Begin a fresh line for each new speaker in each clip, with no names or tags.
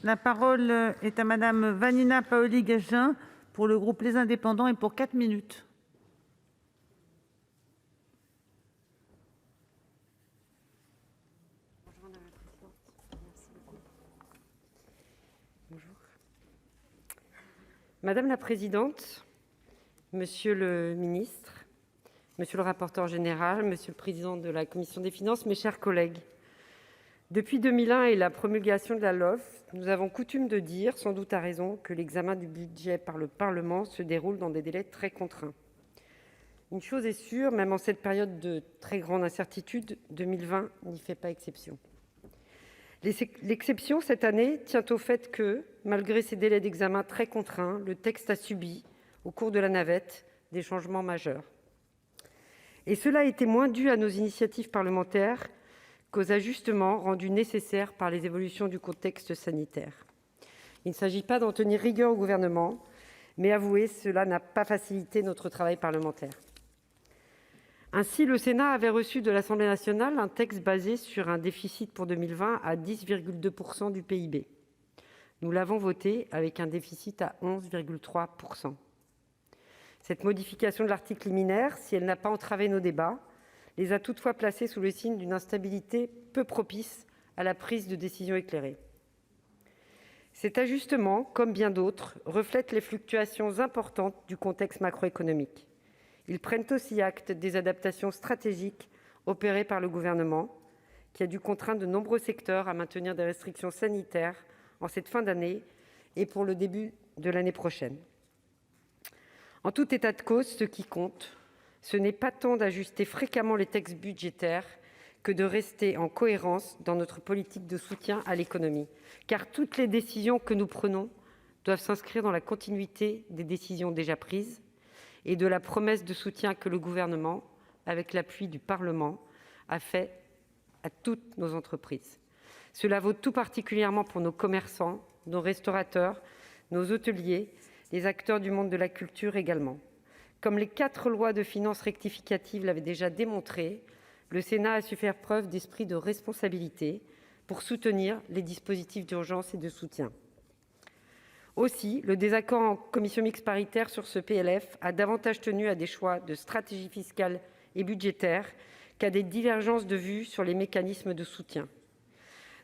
La parole est à Madame Vanina Paoli-Gagin pour le groupe Les Indépendants et pour 4 minutes.
Madame la présidente, monsieur le ministre, monsieur le rapporteur général, monsieur le président de la commission des finances, mes chers collègues, depuis 2001 et la promulgation de la LOLF, nous avons coutume de dire, sans doute à raison, que l'examen du budget par le Parlement se déroule dans des délais très contraints. Une chose est sûre, même en cette période de très grande incertitude, 2020 n'y fait pas exception. L'exception, cette année, tient au fait que, malgré ces délais d'examen très contraints, le texte a subi, au cours de la navette, des changements majeurs. Et cela a été moins dû à nos initiatives parlementaires qu'aux ajustements rendus nécessaires par les évolutions du contexte sanitaire. Il ne s'agit pas d'en tenir rigueur au Gouvernement, mais avouez, cela n'a pas facilité notre travail parlementaire. Ainsi, le Sénat avait reçu de l'Assemblée nationale un texte basé sur un déficit pour 2020 à 10,2% du PIB. Nous l'avons voté avec un déficit à 11,3%. Cette modification de l'article liminaire, si elle n'a pas entravé nos débats, les a toutefois placés sous le signe d'une instabilité peu propice à la prise de décision éclairée. Cet ajustement, comme bien d'autres, reflète les fluctuations importantes du contexte macroéconomique. Ils prennent aussi acte des adaptations stratégiques opérées par le Gouvernement, qui a dû contraindre de nombreux secteurs à maintenir des restrictions sanitaires en cette fin d'année et pour le début de l'année prochaine. En tout état de cause, ce qui compte, ce n'est pas tant d'ajuster fréquemment les textes budgétaires que de rester en cohérence dans notre politique de soutien à l'économie, car toutes les décisions que nous prenons doivent s'inscrire dans la continuité des décisions déjà prises et de la promesse de soutien que le Gouvernement, avec l'appui du Parlement, a faite à toutes nos entreprises. Cela vaut tout particulièrement pour nos commerçants, nos restaurateurs, nos hôteliers, les acteurs du monde de la culture également. Comme les 4 lois de finances rectificatives l'avaient déjà démontré, le Sénat a su faire preuve d'esprit de responsabilité pour soutenir les dispositifs d'urgence et de soutien. Aussi, le désaccord en commission mixte paritaire sur ce PLF a davantage tenu à des choix de stratégie fiscale et budgétaire qu'à des divergences de vues sur les mécanismes de soutien.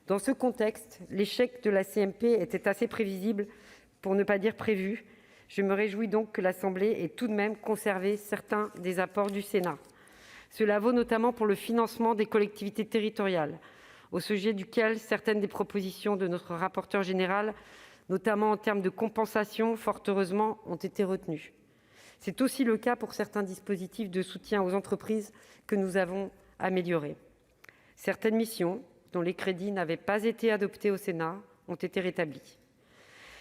Dans ce contexte, l'échec de la CMP était assez prévisible, pour ne pas dire prévu. Je me réjouis donc que l'Assemblée ait tout de même conservé certains des apports du Sénat. Cela vaut notamment pour le financement des collectivités territoriales, au sujet duquel certaines des propositions de notre rapporteur général, notamment en termes de compensation, fort heureusement, ont été retenues. C'est aussi le cas pour certains dispositifs de soutien aux entreprises que nous avons améliorés. Certaines missions, dont les crédits n'avaient pas été adoptés au Sénat, ont été rétablis.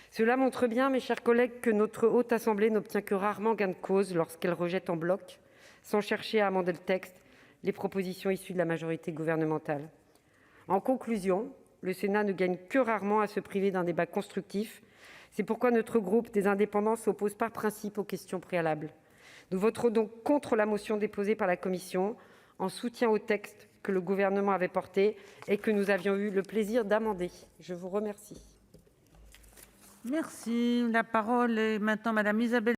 Cela montre bien, mes chers collègues, que notre Haute Assemblée n'obtient que rarement gain de cause lorsqu'elle rejette en bloc, sans chercher à amender le texte, les propositions issues de la majorité gouvernementale. En conclusion, le Sénat ne gagne que rarement à se priver d'un débat constructif. C'est pourquoi notre groupe des Indépendants s'oppose par principe aux questions préalables. Nous voterons donc contre la motion déposée par la commission, en soutien au texte que le Gouvernement avait porté et que nous avions eu le plaisir d'amender. Je vous remercie.
Merci. La parole est maintenant Madame Isabelle